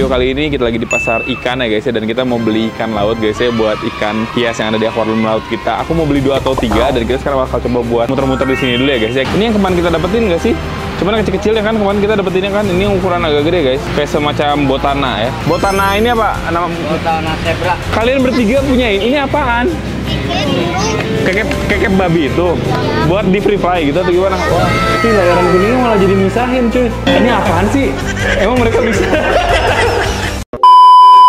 video kali ini kita lagi di pasar ikan ya guys ya, dan kita mau beli ikan laut guys ya buat ikan hias yang ada di akuarium laut kita. Aku mau beli 2 atau 3 dan kita sekarang bakal coba buat muter-muter di sini dulu ya guys ya. Ini yang kemarin kita dapetin nggak sih? Cuman kecil-kecil ya kan, kemarin kita dapetinnya kan. Ini ukuran agak gede guys, kayak semacam botana ya. Botana ini apa? Nama Botana zebra. Kalian bertiga punya ini apaan? Kekep babi itu buat di free fry gitu atau gimana? Wah, ini layaran kuningnya malah jadi misahin cuy. Ini apaan sih? Emang mereka bisa?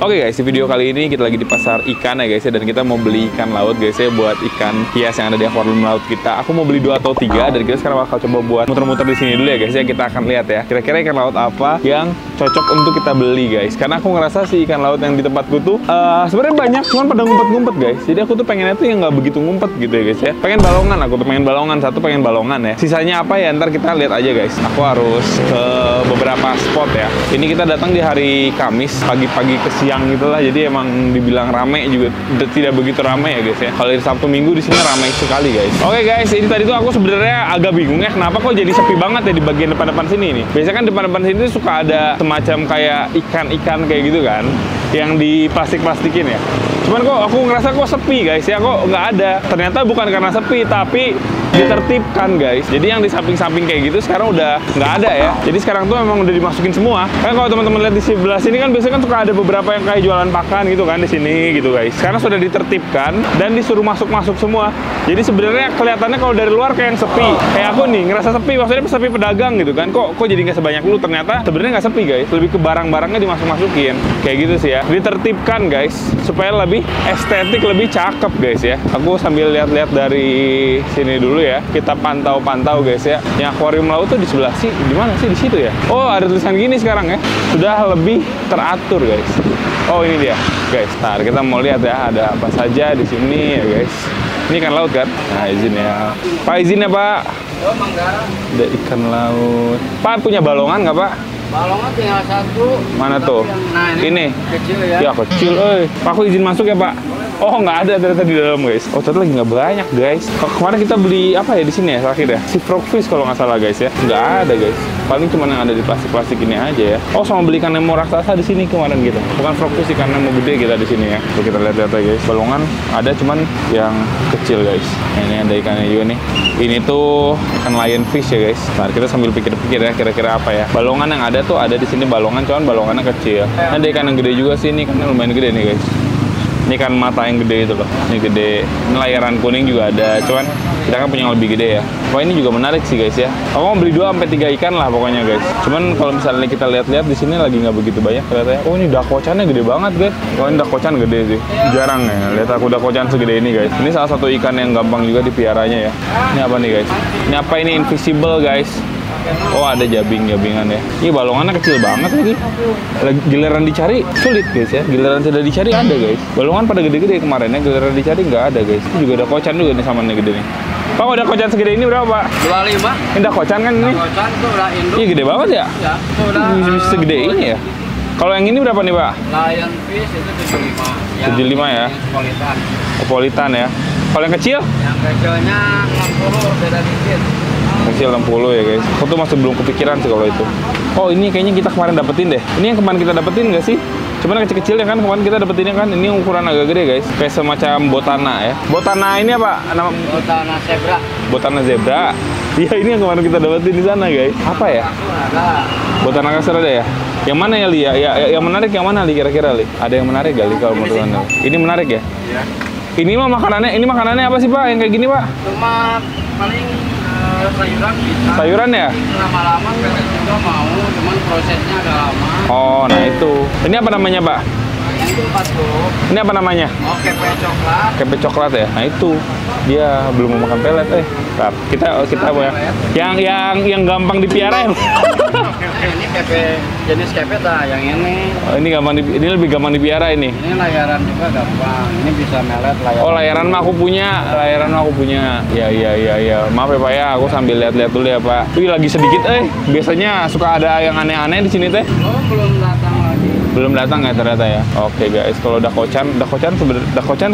Oke guys, di video kali ini kita lagi di pasar ikan ya guys ya, dan kita mau beli ikan laut guys ya buat ikan hias yang ada di akuarium laut kita. Aku mau beli 2 atau 3 dan kita sekarang bakal coba buat muter-muter di sini dulu ya guys ya. Kita akan lihat ya, kira-kira ikan laut apa yang cocok untuk kita beli guys. Karena aku ngerasa sih ikan laut yang di tempatku tuh sebenarnya banyak, cuman pada ngumpet-ngumpet guys. Jadi aku tuh pengennya tuh yang nggak begitu ngumpet gitu ya guys ya. Pengen balongan, aku tuh pengen balongan, satu pengen balongan ya. Sisanya apa ya, ntar kita lihat aja guys. Aku harus ke beberapa spot ya. Ini kita datang di hari Kamis, pagi-pagi ke siang gitulah. Jadi emang dibilang rame juga tidak begitu rame ya guys ya. Kalau di Sabtu Minggu di sini ramai sekali guys. Oke guys, ini tadi tuh aku sebenarnya agak bingung ya, kenapa kok jadi sepi banget ya di bagian depan-depan sini nih. Biasanya kan depan-depan sini tuh suka ada semacam kayak ikan-ikan kayak gitu kan, yang di plastik-plastikin ya. Cuman kok aku ngerasa kok sepi guys ya, kok nggak ada. Ternyata bukan karena sepi, tapi ditertibkan guys. Jadi yang di samping-samping kayak gitu sekarang udah nggak ada ya. Jadi sekarang tuh emang udah dimasukin semua. Kan kalau teman-teman lihat di sebelah sini kan biasanya kan suka ada beberapa yang kayak jualan pakan gitu kan di sini gitu guys. Sekarang sudah ditertibkan dan disuruh masuk-masuk semua. Jadi sebenarnya kelihatannya kalau dari luar kayak yang sepi. Kayak aku nih ngerasa sepi, maksudnya sepi pedagang gitu kan. Kok jadi nggak sebanyak dulu. Ternyata sebenarnya nggak sepi guys. Lebih ke barang-barangnya dimasuk-masukin. Kayak gitu sih ya. Ditertibkan guys supaya lebih estetik, lebih cakep guys ya. Aku sambil lihat-lihat dari sini dulu ya, kita pantau-pantau guys ya. Yang akuarium laut tuh di sebelah sih, di mana sih? Di situ ya. Oh, ada tulisan gini sekarang ya. Sudah lebih teratur guys. Oh, ini dia guys. Nah, kita mau lihat ya ada apa saja di sini ya guys. Ini ikan laut kan? Nah, izin ya. Pak, izin ya Pak. Oh, mangga. Ada ikan laut. Pak punya balongan nggak Pak? Balongan tinggal 1. Mana tuh? Nah, ini kecil ya. Ya kecil, Pak, aku izin masuk ya Pak. Oh, nggak ada ternyata di dalam guys. Oh, ternyata lagi nggak banyak guys. Kemarin kita beli apa ya di sini ya terakhir ya? Si frogfish kalau nggak salah guys ya. Nggak ada guys. Paling cuma yang ada di plastik-plastik ini aja ya. Oh, sama beli ikan nemo raksasa di sini kemarin gitu. Bukan frogfish, ikan nemo gede kita di sini ya. Tuh, kita lihat-lihat ya guys. Balongan ada cuman yang kecil guys. Nah, ini ada ikannya juga nih. Ini tuh ikan lionfish ya guys. Nah, kita sambil pikir-pikir ya kira-kira apa ya. Balongan yang ada tuh ada di sini balongan, cuman balongannya kecil. Nah, ada ikan yang gede juga sih, ini ikannya lumayan gede nih guys. Ini kan mata yang gede itu loh. Ini gede. Ini layaran kuning juga ada, cuman kita kan punya yang lebih gede ya. Wah, ini juga menarik sih guys ya. Aku mau beli 2 sampai 3 ikan lah pokoknya guys. Cuman kalau misalnya kita lihat-lihat di sini lagi nggak begitu banyak kelihatannya. Oh, ini dakocannya gede banget guys. Oh, ini dakocan gede sih. Jarang ya lihat aku dakocan segede ini guys. Ini salah satu ikan yang gampang juga dipiaranya ya. Ini apa nih guys? Ini apa ini? Invisible guys. Oh, ada jabingan ya. Ini balongannya kecil banget lagi. Giliran dicari sulit guys ya. Giliran sudah dicari ada guys. Balongan pada gede-gede kemarin ya. Giliran dicari nggak ada guys. Ini juga ada kocan juga nih sama nih gede nih. Pak, udah kocan segede ini berapa Pak? 25. Ini udah kocan kan ini? Kocan tuh udah induk. Iya gede banget ya. Ya, itu udah. Bisa segede ini ya. Kalau yang ini berapa nih Pak? Lionfish itu 75. 75 ya. Politan. Politan ya. Kalau yang kecil? Yang kecilnya 60, beda dikit. Kecil 60 ya guys. Aku tuh masih belum kepikiran sih kalau itu. Oh, ini kayaknya kita kemarin dapetin deh. Ini yang kemarin kita dapetin nggak sih? Cuman kecil-kecil ya kan kemarin kita dapetinnya kan. Ini ukuran agak gede guys. Kayak semacam botana ya. Botana ini apa? Nama Botana zebra. Botana zebra. Iya, ini yang kemarin kita dapetin di sana guys. Apa ya? Ada. Botana kasar ada ya? Yang mana ya Li? Ya, yang menarik yang mana Li kira-kira Li? Ada yang menarik gak Li kalau menurut Anda? Ini menarik ya? Iya. Ini mah makanannya apa sih Pak? Yang kayak gini Pak? Cuma paling sayuran bisa. Sayuran ya? Lama-lama pelet juga mau, cuman prosesnya agak lama. Oh, nah itu. Ini apa namanya Pak? Yang itu 40. Ini apa namanya? Oh, kepe coklat. Kepe coklat ya. Nah itu dia belum mau makan pelet. Bentar. Kita mau ya. Yang gampang dipiara ya. Ini kepe jenis kepe dah. Yang ini. Oh, ini lebih gampang dipiara ini. Ini layaran juga gampang. Ini bisa melet layaran. Oh, layaran mah aku punya. Ya. Maaf ya Pak ya. Aku sambil lihat-lihat dulu ya Pak. Wih, lagi sedikit biasanya suka ada yang aneh-aneh di sini teh. Oh, belum datang lagi. Belum datang ya ternyata ya. Oke guys, kalau dakocan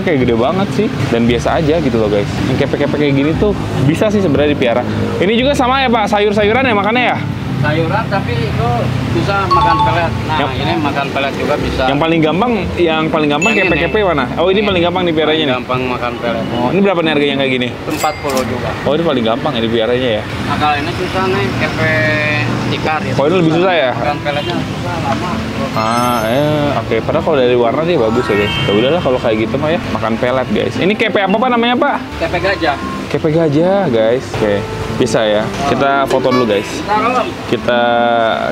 kayak gede banget sih dan biasa aja gitu loh guys. Yang kepe-kepe kayak gini tuh bisa sih sebenarnya dipiara. Ini juga sama ya Pak, sayur-sayuran ya makannya ya? sayuran tapi itu bisa makan pelet. Nah, ini makan pelet juga bisa. Yang paling gampang Yang kepe-kepe mana? Oh, ini paling gampang dipiaranya nih. Gampang makan pelet. Oh, ini berapa nih harganya kayak gini? Itu 40 juga. Oh, ini paling gampang ya dipiaranya ya. Nah, kalau ini susah nih, kepe tikar ya. Oh, ini lebih susah ya? Makan peletnya susah, lama. Oke. Padahal kalau dari warna dia bagus ya guys. Ya udahlah kalau kayak gitu mah ya, makan pelet guys. Ini kepe apa Pak namanya Pak? Kepe gajah. Kepe gajah guys. Oke. Bisa ya. Kita foto dulu guys. Kita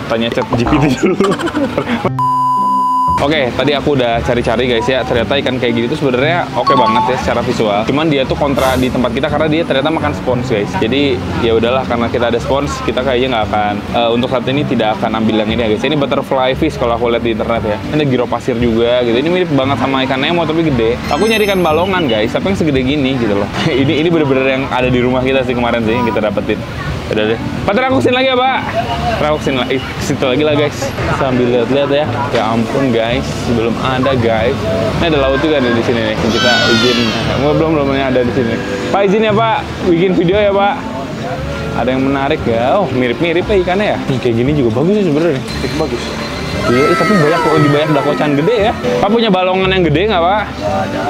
tanya chat GPT dulu. Oke, tadi aku udah cari-cari guys ya. Ternyata ikan kayak gini tuh sebenarnya oke banget ya secara visual. Cuman dia tuh kontra di tempat kita karena dia ternyata makan spons guys. Jadi ya udahlah karena kita ada spons, kita kayaknya nggak akan untuk saat ini tidak akan ambil yang ini ya guys. Ini butterfly fish kalau aku lihat di internet ya. Ini ada giro pasir juga gitu. Ini mirip banget sama ikan Nemo tapi gede. Aku nyari ikan balongan guys, tapi yang segede gini gitu loh. ini bener-bener yang ada di rumah kita sih kemarin sih yang kita dapetin. Udah deh. Pak, aku kesini lagi ya, Pak. Aku kesini lagi. Situ lagi lah, guys. Sambil lihat-lihat ya. Ya ampun, guys. Belum ada, guys. Ini ada laut juga nih di sini nih. Kita izin. Belum ada di sini. Pak, izin ya, Pak. Bikin video ya, Pak. Ada yang menarik ya. Oh, mirip-mirip ya ikannya ya. Kayak gini juga bagus sih sebenarnya. Bagus. Iya, tapi lebih banyak dakocan gede ya. Pak punya balongan yang gede nggak, Pak? Ada.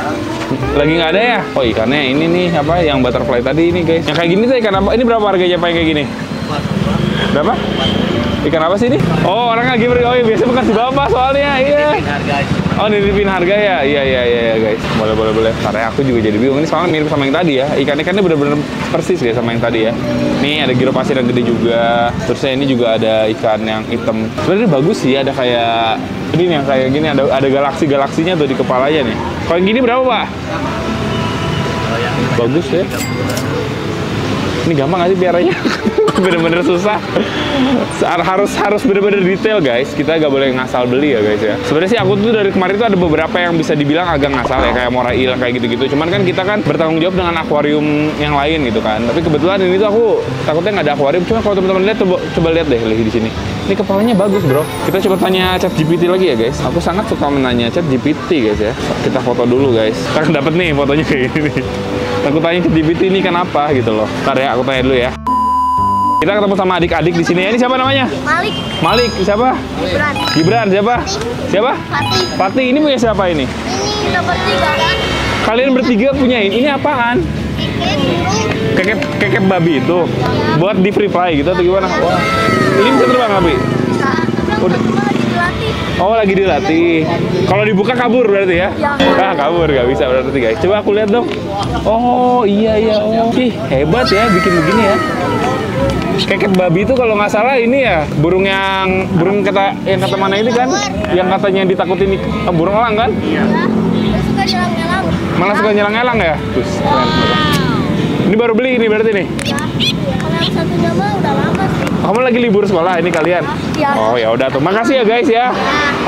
Lagi nggak ada ya? Oh, ikannya ini nih, apa yang butterfly tadi ini, guys. Yang kayak gini tuh ikan apa? Ini berapa harganya, Pak, yang kayak gini? Berapa? Ikan apa sih ini? Oh, orang lagi beri. Oh, iya, biasa bekas di bawah soalnya. Iya. Oh, nitipin harga ya? Iya, guys. Boleh. Karena aku juga jadi bingung. Ini soalnya mirip sama yang tadi ya. Ikan-ikannya bener-bener persis ya sama yang tadi ya. Nih ada giro pasir yang gede juga. Terusnya ini juga ada ikan yang hitam. Sebenarnya bagus sih. Ada kayak ini nih, yang kayak gini. Ada galaksinya tuh di kepalanya nih. Kalau yang gini berapa, Pak? Bagus ya. Ini gampang nggak sih biaranya? Bener-bener susah. Harus bener-bener detail guys. Kita nggak boleh ngasal beli ya guys ya. Sebenarnya sih aku tuh dari kemarin tuh ada beberapa yang bisa dibilang agak ngasal ya, kayak morai ilang kayak gitu-gitu. Cuman kan kita kan bertanggung jawab dengan akuarium yang lain gitu kan. Tapi kebetulan ini tuh aku takutnya nggak ada akuarium. Cuma kalau teman-teman lihat coba lihat deh di sini. Ini kepalanya bagus bro. Kita coba tanya chat GPT lagi ya guys. Aku sangat suka menanya chat GPT guys ya. Kita foto dulu guys. Kita dapat nih fotonya kayak gini. Aku tanya chat GPT ini kenapa gitu loh. Ntar ya aku tanya dulu ya. Kita ketemu sama adik-adik di sini. Ini siapa namanya? Malik. Siapa? Gibran. Siapa? Fatih. Ini punya siapa ini? Ini kita bertiga kan? Kalian bertiga punya ini apaan? Kekep babi itu. Buat di free fly gitu atau gimana? Wah. Ini bisa terbang nggak, Bi? Bisa. Udah. Lagi dilatih. Oh, lagi dilatih. Kalau dibuka kabur berarti ya? Kabur nggak bisa berarti guys. Coba aku lihat dong. Oh iya. Oh. Ih, hebat ya bikin begini ya. Keket babi itu kalau nggak salah ini ya burung kata mana ini kan yang katanya ditakutin burung elang kan? Iya. Dia suka nyelang-nyelang. Malah suka nyelang-nyelang ya? Terus keren. Ini baru beli ini berarti nih? Ya. Kalau yang satunya mah udah lama sih. Kamu lagi libur sekolah ini kalian? Iya. Oh ya udah tuh. Makasih ya guys ya.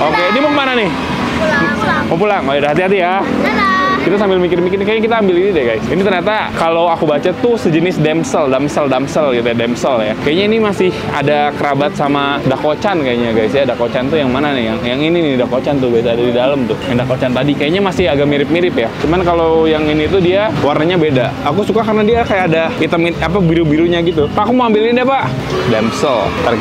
Oke, ini mau kemana nih? Pulang. Mau pulang? Oh ya hati-hati ya. Dadah. Kita sambil mikir-mikir, kayaknya kita ambil ini deh guys. Ini ternyata kalau aku baca tuh sejenis damsel gitu ya, damsel ya. Kayaknya ini masih ada kerabat sama dakocan kayaknya guys ya. Dakocan tuh yang mana nih? Yang ini nih dakocan tuh guys, ada di dalam tuh. Yang dakocan tadi kayaknya masih agak mirip-mirip ya. Cuman kalau yang ini tuh dia warnanya beda. Aku suka karena dia kayak ada hitam apa biru-birunya gitu. Pak, aku mau ambil ini deh Pak. Damsel. Ntar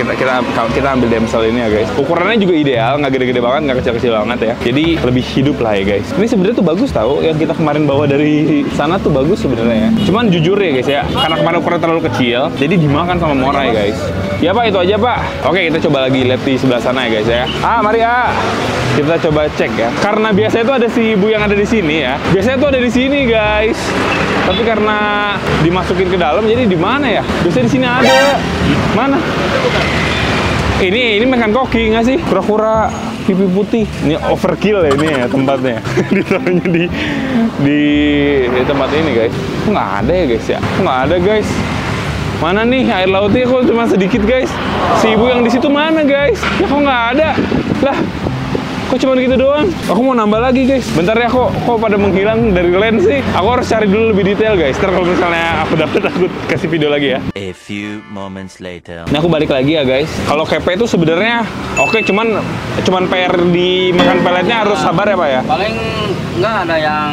kita ambil damsel ini ya guys. Ukurannya juga ideal, nggak gede-gede banget, nggak kecil-kecil banget ya. Jadi lebih hidup lah ya guys. Ini sebenarnya tuh bagus tau. Yang kita kemarin bawa dari sana tuh bagus sebenarnya ya. Cuman jujur ya guys ya, karena kemarin ukuran terlalu kecil, jadi dimakan sama morai guys. Ya Pak, itu aja Pak. Oke, kita coba lagi lihat di sebelah sana ya guys ya. Mari kita coba cek ya. Karena biasanya tuh ada si ibu yang ada di sini ya. Biasanya tuh ada di sini guys. Tapi karena dimasukin ke dalam, jadi di mana ya? Biasanya di sini ada. Mana? Ini makan koki nggak sih? Kura-kura pipi putih. Ini overkill ya ini ya tempatnya. Ditaruhnya di tempat ini guys. Kok nggak ada ya guys ya? Kok nggak ada guys? Mana nih air lautnya kok cuma sedikit guys? Si ibu yang di situ mana guys? Ya kok nggak ada? Lah, kok cuma gitu doang? Aku mau nambah lagi guys. Bentar ya, kok pada menghilang dari lens sih? Aku harus cari dulu lebih detail guys. Ntar kalau misalnya aku dapet, aku kasih video lagi ya. A few moments later. Nah aku balik lagi ya guys. Kalau kepe itu sebenarnya oke, cuman PR di makan peletnya harus sabar ya Pak ya. Paling nggak ada yang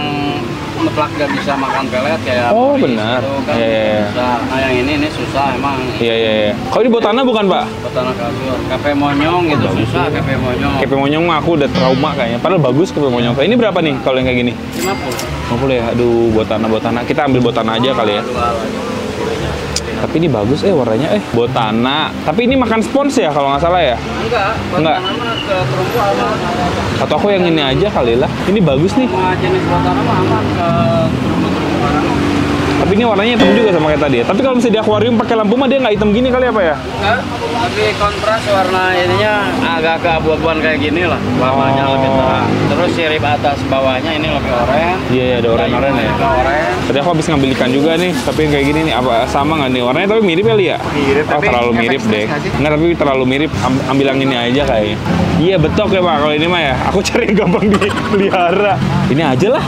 mutlak nggak bisa makan pelet kayak Oh, Boris benar. gitu kan. Iya. Bisa. Nah yang ini susah emang. Iya. Kalau ini botana bukan, Pak? Botana kasur, kafe monyong gitu susah kafe monyong. Kepe monyong mah aku udah trauma kayaknya. Padahal bagus kepe monyong. Ini berapa nih kalau yang kayak gini? 50. 50 ya. Aduh, botana. Kita ambil botana aja kali ya. Tapi ini bagus warnanya botana. Tapi ini makan spons ya kalau nggak salah ya? Enggak. Botana mah ke perempuan aman. Atau aku yang ini aja kali lah. Ini bagus nih. Semua jenis botana mah aman ke perempuan. Tapi ini warnanya hitam juga sama kayak tadi ya. Tapi kalau misalnya di akuarium pakai lampu mah dia nggak hitam gini kali apa ya? Enggak, tapi kontras warna ininya agak keabu-abuan kayak gini lah. Warnanya lebih terang. Terus sirip atas bawahnya ini lebih oranye. Iya, ada oranye-oranye ya. Oranye. Tadi aku habis ngambil ikan juga nih, tapi yang kayak gini nih apa sama nggak nih warnanya? Tapi mirip kali ya? Mirip, Oh, tapi terlalu mirip deh. Nggak, tapi terlalu mirip. Ambil yang ini aja kayaknya. Iya betok ya Pak, kalau ini mah ya. Aku cari yang gampang dipelihara. Ini aja lah.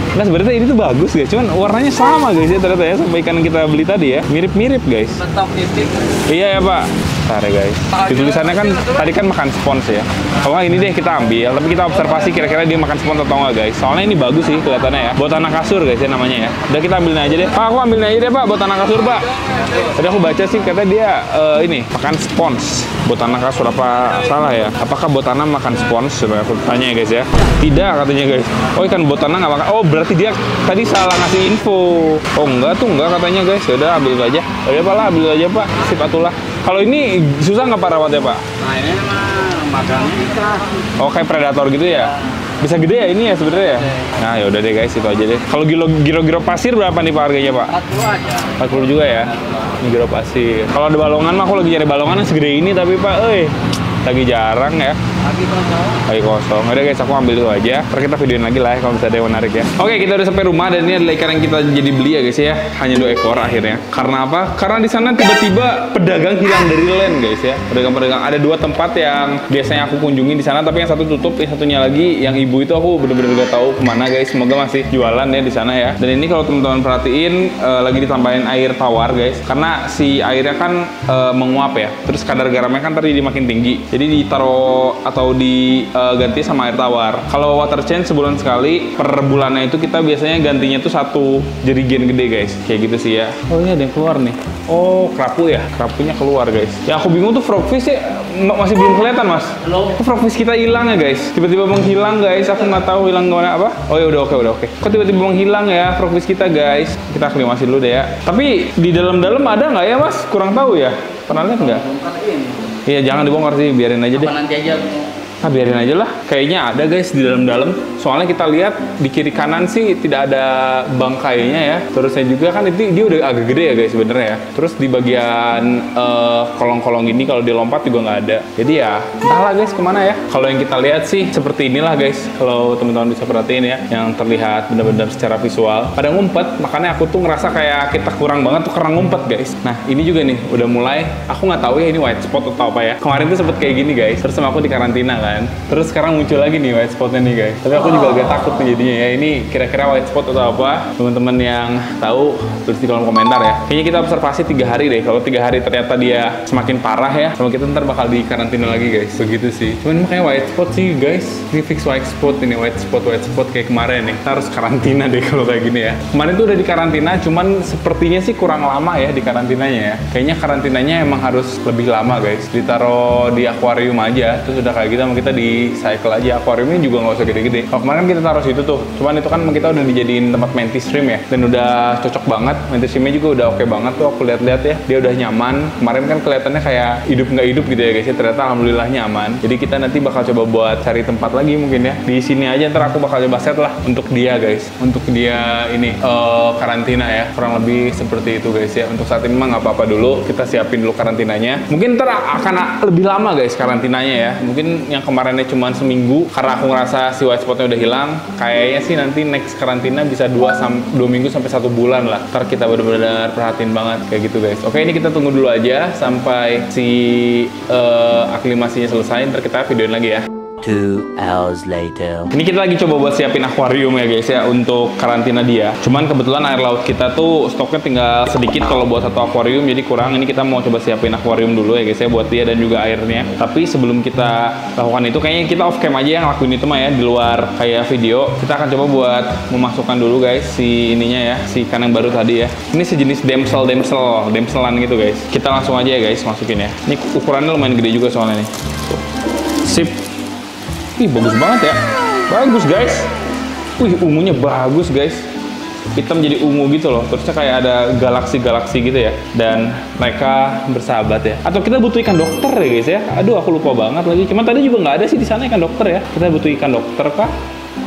Nah sebenarnya ini tuh bagus guys, cuman warnanya sama guys ya ternyata ya sama ikan yang kita beli tadi ya. Mirip-mirip guys. Betok titik. Iya ya Pak. Bentar ya guys. Di tulisannya kan tadi kan makan spons ya. Kalau nggak ini deh kita ambil, tapi kita observasi kira-kira dia makan spons atau nggak guys. Soalnya ini bagus sih kelihatannya ya. Botana kasur guys ya namanya ya. Udah kita ambilin aja deh. Pak, aku ambilin aja deh Pak, botana kasur Pak. Tadi aku baca sih kata dia ini makan spons. Botana kasur apa salah ya? Apakah botana makan spons? Coba aku tanya ya guys ya. Tidak katanya guys. Oh ikan botana nggak makan. Oh berarti dia tadi salah ngasih info. Oh enggak katanya guys. Udah ambil aja. Udah Pak lah ambil aja Pak. Sip atulah. Kalau ini susah nggak Pak rawatnya Pak? Nah ini mah makannya ikan. Oh kayak predator gitu ya? Bisa gede ya ini ya sebenarnya ya? Nah yaudah deh guys, itu aja deh. Kalau giro pasir berapa nih Pak harganya Pak? 40 aja. 40 juga ya? Ini giro pasir. Kalau ada balongan mah aku lagi cari balongan yang segede ini tapi Pak, lagi jarang ya. Lagi kosong. Udah guys, aku ambil dulu aja. Ntar kita videoin lagi lah ya kalau misalnya ada yang menarik ya. Oke, kita udah sampai rumah dan ini adalah ikan yang kita jadi beli ya guys ya. Hanya 2 ekor akhirnya. Karena apa? Karena di sana tiba-tiba pedagang hilang dari land guys ya. Pedagang-pedagang ada 2 tempat yang biasanya aku kunjungi di sana, tapi yang satu tutup, yang satunya lagi yang ibu itu aku bener-bener gak tahu kemana guys. Semoga masih jualan ya di sana ya. Dan ini kalau teman-teman perhatiin lagi ditambahin air tawar guys. Karena si airnya kan menguap ya. Terus kadar garamnya kan tadi makin tinggi. Jadi ditaruh atau diganti sama air tawar. Kalau water change sebulan sekali, per bulannya itu kita biasanya gantinya tuh 1 jerigen gede guys. Kayak gitu sih ya. Oh ini ada yang keluar nih. Oh kerapu ya, kerapunya keluar guys. Ya aku bingung tuh frogfish ya masih belum kelihatan mas. Kok frogfish kita hilang ya guys? Tiba-tiba menghilang guys. Aku nggak tahu hilang kemana apa. Oh ya udah oke. Kok tiba-tiba menghilang ya frogfish kita guys? Kita aklimasi dulu deh ya. Tapi di dalam-dalam ada nggak ya mas? Kurang tahu ya. Pernah lihat nggak? Iya jangan dibongkar sih, biarin aja deh. Nanti aja. Nah biarin aja lah, kayaknya ada guys di dalam-dalam. Soalnya kita lihat di kiri kanan sih tidak ada bangkainya ya. Terusnya juga kan itu dia udah agak gede ya guys sebenarnya ya. Terus di bagian kolong-kolong ini kalau dilompat juga nggak ada. Jadi ya entahlah guys kemana ya. Kalau yang kita lihat sih seperti inilah guys. Kalau teman-teman bisa perhatiin ya, yang terlihat benar-benar secara visual. Pada ngumpet, makanya aku tuh ngerasa kayak kita kurang banget tuh karena ngumpet guys. Nah ini juga nih udah mulai. Aku nggak tahu ya ini white spot atau apa ya. Kemarin tuh sempet kayak gini guys. Terus sama aku di karantina kan. Terus sekarang muncul lagi nih white spotnya nih guys. Tapi aku juga agak takut nih jadinya ya. Ini kira-kira white spot atau apa? Teman-teman yang tahu tulis di kolom komentar ya. Kayaknya kita observasi 3 hari deh. Kalau 3 hari ternyata dia semakin parah ya, sama kita ntar bakal di karantina lagi guys. Begitu sih. Cuman makanya white spot sih guys. Ini fix white spot ini white spot kayak kemarin nih. Kita harus karantina deh kalau kayak gini ya. Kemarin tuh udah di karantina, cuman sepertinya sih kurang lama ya di karantinanya ya. Kayaknya karantinanya emang harus lebih lama guys. Ditaruh di akuarium aja. Terus udah kayak gitu kita di cycle aja. Akuariumnya juga nggak usah gede-gede. Kalau kemarin kan kita taruh situ tuh, cuman itu kan kita udah dijadiin tempat mantis shrimp ya, dan udah cocok banget. Mantis shrimpnya juga udah oke banget tuh, aku lihat-lihat ya, dia udah nyaman. Kemarin kan kelihatannya kayak hidup nggak hidup gitu ya guys ya, ternyata alhamdulillah nyaman. Jadi kita nanti bakal coba buat cari tempat lagi mungkin ya, di sini aja ntar aku bakal coba set lah untuk dia guys, untuk dia ini karantina ya, kurang lebih seperti itu guys ya. Untuk saat ini mah nggak apa-apa dulu, kita siapin dulu karantinanya. Mungkin ntar akan lebih lama guys karantinanya ya, mungkin yang kemarinnya cuma seminggu karena aku ngerasa si white spotnya udah hilang. Kayaknya sih nanti next karantina bisa 2 minggu sampai 1 bulan lah. Ntar kita benar-benar perhatiin banget kayak gitu guys. Oke, ini kita tunggu dulu aja sampai si aklimasinya selesai. Ntar kita videoin lagi ya. 2 hours later. Ini kita lagi coba buat siapin akuarium ya guys ya untuk karantina dia. Cuman kebetulan air laut kita tuh stoknya tinggal sedikit kalau buat satu akuarium, jadi kurang. Ini kita mau coba siapin akuarium dulu ya guys ya buat dia dan juga airnya. Tapi sebelum kita lakukan itu, kayaknya kita off cam aja yang lakuin itu mah ya, di luar kayak video. Kita akan coba buat memasukkan dulu guys si ininya ya, si ikan yang baru tadi ya. Ini sejenis damselan gitu guys. Kita langsung aja ya guys masukin ya. Ini ukurannya lumayan gede juga soalnya nih. Sip. Ih, bagus banget ya. Bagus guys. Wih, ungunya bagus guys. Hitam jadi ungu gitu loh. Terusnya kayak ada galaksi-galaksi gitu ya. Dan mereka bersahabat ya. Atau kita butuh ikan dokter ya guys ya. Aduh, aku lupa banget lagi. Cuman tadi juga nggak ada sih di sana ikan dokter ya. Kita butuh ikan dokter kah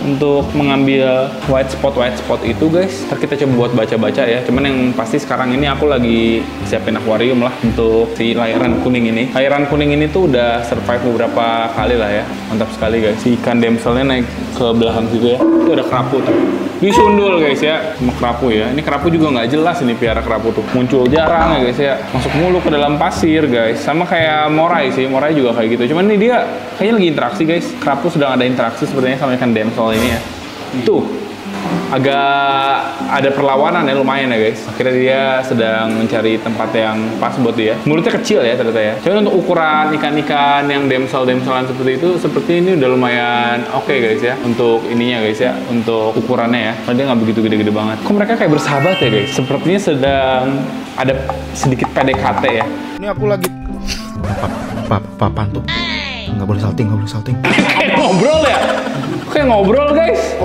untuk mengambil white spot itu guys. Ntar kita coba buat baca-baca ya. Cuman yang pasti sekarang ini aku lagi siapin akuarium lah untuk si layaran kuning ini. Layaran kuning ini tuh udah survive beberapa kali lah ya. Mantap sekali guys. Si ikan damselnya naik ke belakang situ ya. Itu ada kerapu tuh. Disundul guys ya, sama kerapu ya. Ini kerapu juga nggak jelas ini piara kerapu tuh. Muncul jarang ya guys ya. Masuk mulu ke dalam pasir guys. Sama kayak morai sih. Morai juga kayak gitu. Cuman ini dia kayaknya lagi interaksi guys. Kerapu sedang ada interaksi sepertinya sama ikan damsel ini ya. Tuh, agak ada perlawanan ya, lumayan ya guys. Akhirnya dia sedang mencari tempat yang pas buat dia. Mulutnya kecil ya ternyata ya. Cuman untuk ukuran ikan-ikan yang damselan seperti itu, seperti ini udah lumayan oke guys ya. Untuk ininya guys ya, untuk ukurannya ya. Karena dia nggak begitu gede-gede banget. Kok mereka kayak bersahabat ya guys? Sepertinya sedang ada sedikit PDKT ya. Ini aku lagi papan tuh. Nggak boleh salting. Kayak ngobrol ya? Kayak ngobrol guys.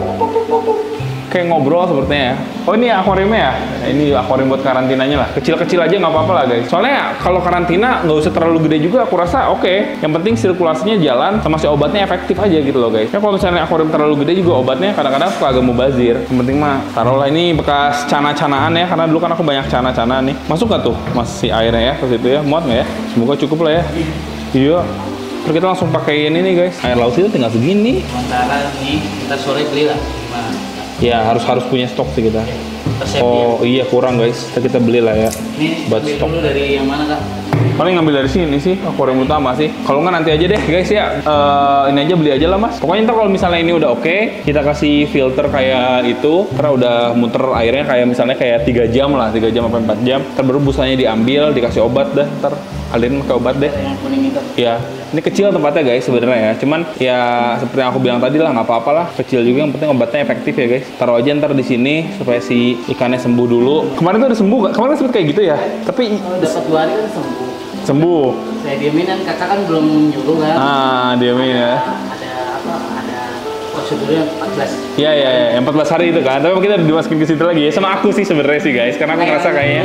Kayak ngobrol sepertinya ya. Oh, ini akuariumnya ya? Ini akuarium buat karantinanya lah. Kecil-kecil aja nggak apa-apa lah guys. Soalnya kalau karantina nggak usah terlalu gede juga, aku rasa oke. Yang penting sirkulasinya jalan, sama si obatnya efektif aja gitu loh guys. Ya kalau misalnya akuarium terlalu gede juga obatnya kadang-kadang suka agak mubazir. Yang penting mah taruhlah ini bekas cana-canaan ya, karena dulu kan aku banyak cana-cana nih. Masuk nggak tuh masih airnya ya ke situ ya? Muat nggak ya? Semoga cukup lah ya. Iya. Terus kita langsung pakai ini nih guys. Air laut itu tinggal segini. Sementara ini kita sore beli lah. Nah, Ya harus punya stok sih kita. Oh iya kurang guys. Kita beli lah ya. ini Buat ambil stok. dulu dari yang mana kak? Paling ngambil dari sini sih, akuarium utama sih. Kalau nggak nanti aja deh guys ya. Ini aja beli aja lah mas. Pokoknya ntar kalau misalnya ini udah oke, kita kasih filter kayak itu. Karena udah muter airnya kayak misalnya kayak 3 jam lah, 3 jam sampai 4 jam. Ntar baru busanya diambil, dikasih obat dah. Ntar alirin pakai obat deh. Yang kuning itu. Ya, ini kecil tempatnya guys sebenarnya ya. Cuman ya seperti yang aku bilang tadi lah, nggak apa-apa lah. Kecil juga, yang penting obatnya efektif ya guys. Taruh aja ntar di sini supaya si ikannya sembuh dulu. Kemarin tuh udah sembuh, kemarin sempet kayak gitu ya. Tapi Kalau dapat 2 hari kan sembuh. sembuh. Saya diemin kan kakak kan belum nyuruh kan. Diamin ya. Ada apa? Ada prosedurnya 14. Iya, yang 14 hari itu kan. Tapi kita udah dimasukin ke situ lagi ya. Sama aku sih sebenarnya sih guys. Karena aku ngerasa kayaknya.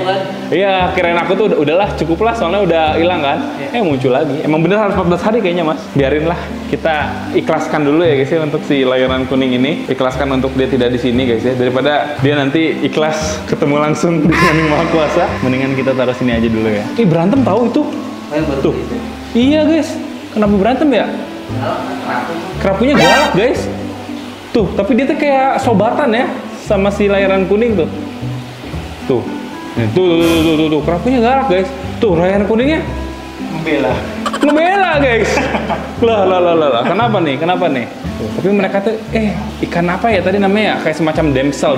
Iya, kirain aku tuh udahlah cukup lah. Soalnya udah hilang kan. Muncul lagi. Emang bener harus 14 hari kayaknya mas. Biarin lah. Kita ikhlaskan dulu ya guys ya untuk si layanan kuning ini. Ikhlaskan untuk dia tidak di sini guys ya. Daripada dia nanti ikhlas ketemu langsung dengan Yang Maha Kuasa. Mendingan kita taruh sini aja dulu ya. Berantem tahu itu. Yang baru Tuh. beli itu. Iya guys. Kenapa berantem ya? Kerapunya galak guys. Tuh, tapi dia tuh kayak sobatan ya sama si layaran kuning tuh. Tuh. Tuh, kerapunya galak guys. Tuh, layaran kuningnya ngebela guys. Lah. Kenapa nih? Tuh, tapi mereka tuh ikan apa ya tadi namanya? Kayak semacam damsel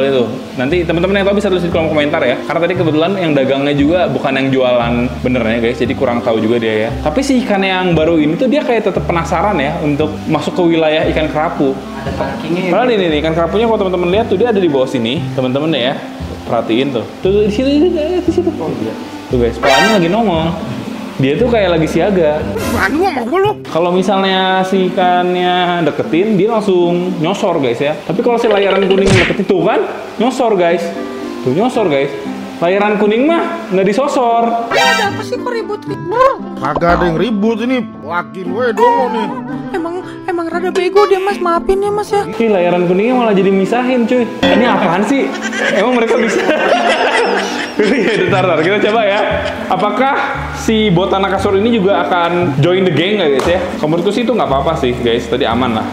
itu. Nanti teman-teman yang tahu bisa tulis di kolom komentar ya. Karena tadi kebetulan yang dagangnya juga bukan yang jualan benernya guys. Jadi kurang tahu juga dia ya. Tapi si ikan yang baru ini tuh dia kayak tetap penasaran ya untuk masuk ke wilayah ikan kerapu. Ada parkingnya. Padahal ini ikan kerapunya kalau teman-teman lihat tuh dia ada di bawah sini. Teman-teman ya. Perhatiin tuh. Tuh di situ. Oh iya. Tuh guys, palanya lagi nongol. Dia tuh kayak lagi siaga. Kalau misalnya si ikannya deketin, dia langsung nyosor guys ya. Tapi kalau si layaran kuning deketin tuh kan, nyosor guys. Layaran kuning mah nggak disosor. Ada apa sih kok ribut-ribut? Kagak ada yang ribut ini. Laki gue dong nih. Emang rada bego dia mas, maafin ya mas ya. Ih, layaran kuningnya malah jadi misahin cuy. Ini apaan sih? Emang mereka bisa? Bentar, kita coba ya. Apakah si Botana Kasur ini juga akan join the gang nggak guys ya? Menurutku sih itu nggak apa-apa sih guys, tadi aman lah.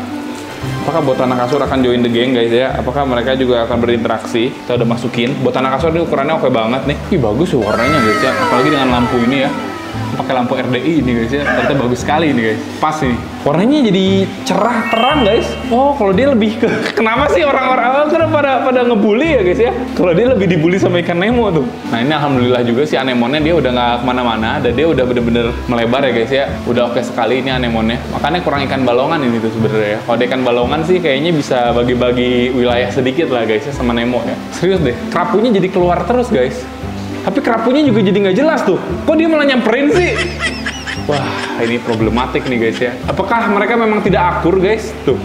Apakah Botana Kasur akan join the gang guys ya? Apakah mereka juga akan berinteraksi? Kita udah masukin. Botana Kasur ini ukurannya oke banget nih. Ih bagus tuh warnanya guys ya, apalagi dengan lampu ini ya. pakai lampu RDI ini guys ya. Ternyata bagus sekali ini guys. Pas ini. Warnanya jadi cerah terang guys. Oh, kalau dia lebih ke kenapa sih orang-orang pada ngebully ya guys ya? Kalau dia lebih dibully sama ikan Nemo tuh. Nah ini alhamdulillah juga si anemonnya dia udah nggak kemana-mana dan dia udah bener-bener melebar ya guys ya. Udah oke sekali ini anemonnya. Makanya kurang ikan balongan ini tuh sebenarnya. Kalau ada ikan balongan sih kayaknya bisa bagi-bagi wilayah sedikit lah guys ya sama Nemo ya. Serius deh, kerapunya jadi keluar terus guys. Tapi kerapunya juga jadi nggak jelas tuh. Kok dia malah nyamperin sih? Wah, ini problematik nih guys ya. Apakah mereka memang tidak akur guys? Tuh,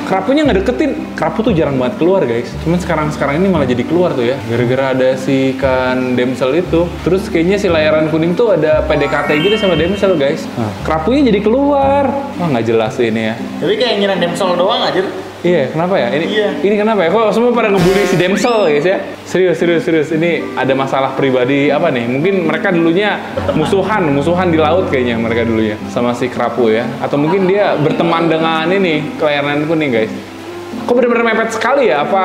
kerapunya nggak deketin. Kerapu tuh jarang banget keluar guys. Cuman sekarang ini malah jadi keluar tuh ya. Gara-gara ada si ikan damsel itu. Terus kayaknya si layaran kuning tuh ada PDKT gitu sama damsel guys. Nah, kerapunya jadi keluar. Wah, nggak jelas sih ini ya. Tapi kayak ngira damsel doang aja. Iya, kenapa ya? Ini kenapa ya? Kok semua pada ngebully si damsel guys ya? Serius. Ini ada masalah pribadi apa nih? Mungkin mereka dulunya musuhan di laut kayaknya mereka dulunya sama si kerapu ya. Atau mungkin dia berteman dengan ini layaran kuning guys. Kok bener-bener mepet sekali ya? Apa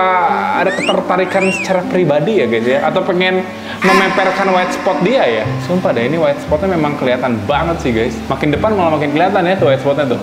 ada ketertarikan secara pribadi ya guys ya? Atau pengen mememperkan white spot dia ya? Sumpah deh, ini white spotnya memang kelihatan banget sih guys. Makin depan malah makin kelihatan ya tuh white spotnya tuh.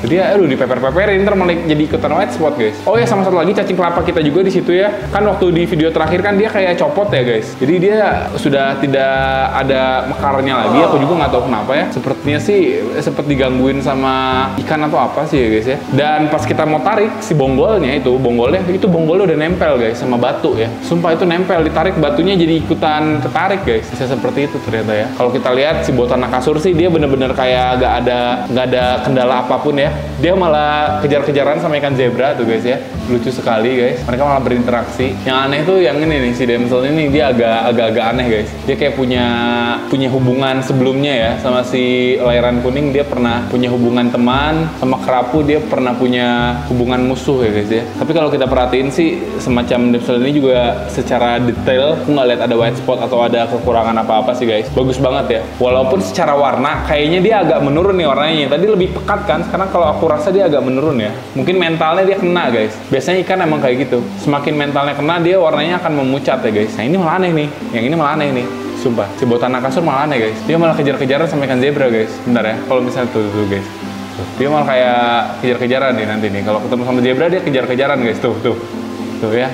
Jadi ya, aduh dipeper-peperin, ntar malah jadi ikutan white spot guys. Oh ya, sama satu lagi cacing kelapa kita juga di situ ya. Kan waktu di video terakhir kan dia kayak copot ya guys. Jadi dia sudah tidak ada mekarnya lagi. Aku juga nggak tahu kenapa ya. Sepertinya sih seperti digangguin sama ikan atau apa sih ya guys ya. Dan pas kita mau tarik si bonggolnya bonggolnya udah nempel guys sama batu ya. Sumpah itu nempel, ditarik batunya jadi ikutan ketarik guys. Bisa seperti itu ternyata ya. Kalau kita lihat si Botana kasur sih dia bener-bener kayak nggak ada kendala apapun ya. Dia malah kejar-kejaran sama ikan zebra tuh guys ya. Lucu sekali guys. Mereka malah berinteraksi. Yang aneh tuh yang ini nih, si damsel ini dia agak-agak aneh guys. Dia kayak punya hubungan sebelumnya ya sama si layaran kuning. Dia pernah punya hubungan teman, sama kerapu dia pernah punya hubungan musuh ya guys ya. Tapi kalau kita perhatiin sih semacam damsel ini juga secara detail aku nggak lihat ada white spot atau ada kekurangan apa-apa sih guys. Bagus banget ya. Walaupun secara warna kayaknya dia agak menurun nih warnanya. Tadi lebih pekat kan, sekarang kalau aku rasa dia agak menurun ya. Mungkin mentalnya dia kena guys. Biasanya ikan emang kayak gitu. Semakin mentalnya kena dia warnanya akan memucat ya guys. Nah ini malah aneh nih. Yang ini malah aneh nih. Sumpah. Si Botana kasur malah aneh guys. Dia malah kejar-kejaran sama ikan zebra guys. Bentar ya. Kalau misalnya tuh guys. Dia malah kayak kejar-kejaran nih nanti nih. Kalau ketemu sama zebra dia kejar-kejaran guys. Tuh ya.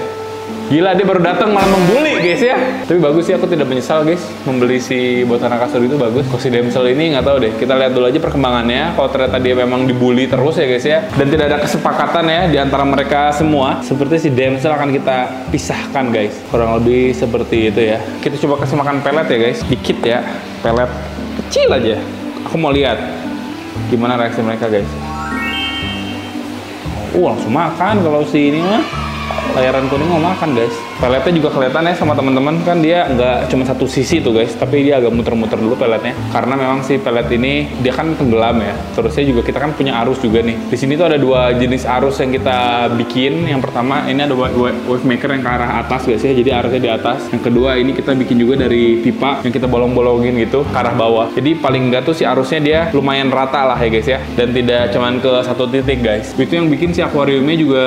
Gila, dia baru datang malah membuli guys ya. Tapi bagus sih, aku tidak menyesal guys membeli si Botana kasur itu bagus. Kok si damsel ini nggak tahu deh. Kita lihat dulu aja perkembangannya. Kalau ternyata dia memang dibully terus ya guys ya, dan tidak ada kesepakatan ya di antara mereka semua, seperti si damsel akan kita pisahkan guys. Kurang lebih seperti itu ya. Kita coba kasih makan pelet ya guys. Dikit ya, pelet kecil aja. Aku mau lihat gimana reaksi mereka guys. Langsung makan kalau si ini mah. Layaran kuning mau makan guys. Peletnya juga kelihatan ya sama teman-teman, kan dia nggak cuma satu sisi tuh guys, tapi dia agak muter-muter dulu peletnya. Karena memang si pelet ini dia kan tenggelam ya. Terusnya juga kita kan punya arus juga nih. Di sini tuh ada dua jenis arus yang kita bikin. Yang pertama ini ada wave maker yang ke arah atas guys ya, jadi arusnya di atas. Yang kedua ini kita bikin juga dari pipa yang kita bolong-bolongin gitu ke arah bawah. Jadi paling nggak tuh si arusnya dia lumayan rata lah ya guys ya, dan tidak cuman ke satu titik guys. Itu yang bikin si akuariumnya juga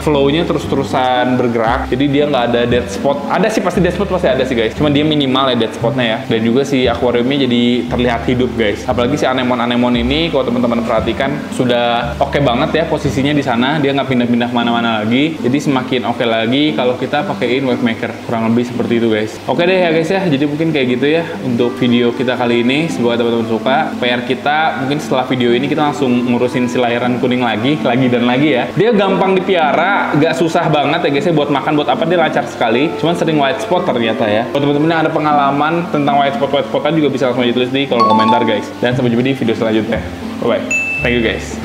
flow-nya terus-terusan bergerak. Jadi dia nggak ada dead spot. Ada sih, pasti dead spot pasti ada sih guys. Cuman dia minimal ya dead spotnya ya. Dan juga si akuariumnya jadi terlihat hidup guys. Apalagi si anemon ini kalau teman-teman perhatikan sudah oke banget ya posisinya di sana. Dia nggak pindah-pindah kemana-mana lagi. Jadi semakin oke lagi kalau kita pakaiin wave maker. Kurang lebih seperti itu guys. Oke deh ya guys ya. Jadi mungkin kayak gitu ya untuk video kita kali ini. Semoga teman-teman suka. PR kita mungkin setelah video ini kita langsung ngurusin si layaran kuning lagi dan lagi ya. Dia gampang dipiara, nggak susah banget ya guys ya, buat makan buat apa dia lancar sekali. Cuman sering white spot ternyata ya. Kalau teman-teman yang ada pengalaman tentang white spot juga bisa langsung aja tulis di kolom komentar guys. Dan sampai jumpa di video selanjutnya. Bye bye. Thank you guys.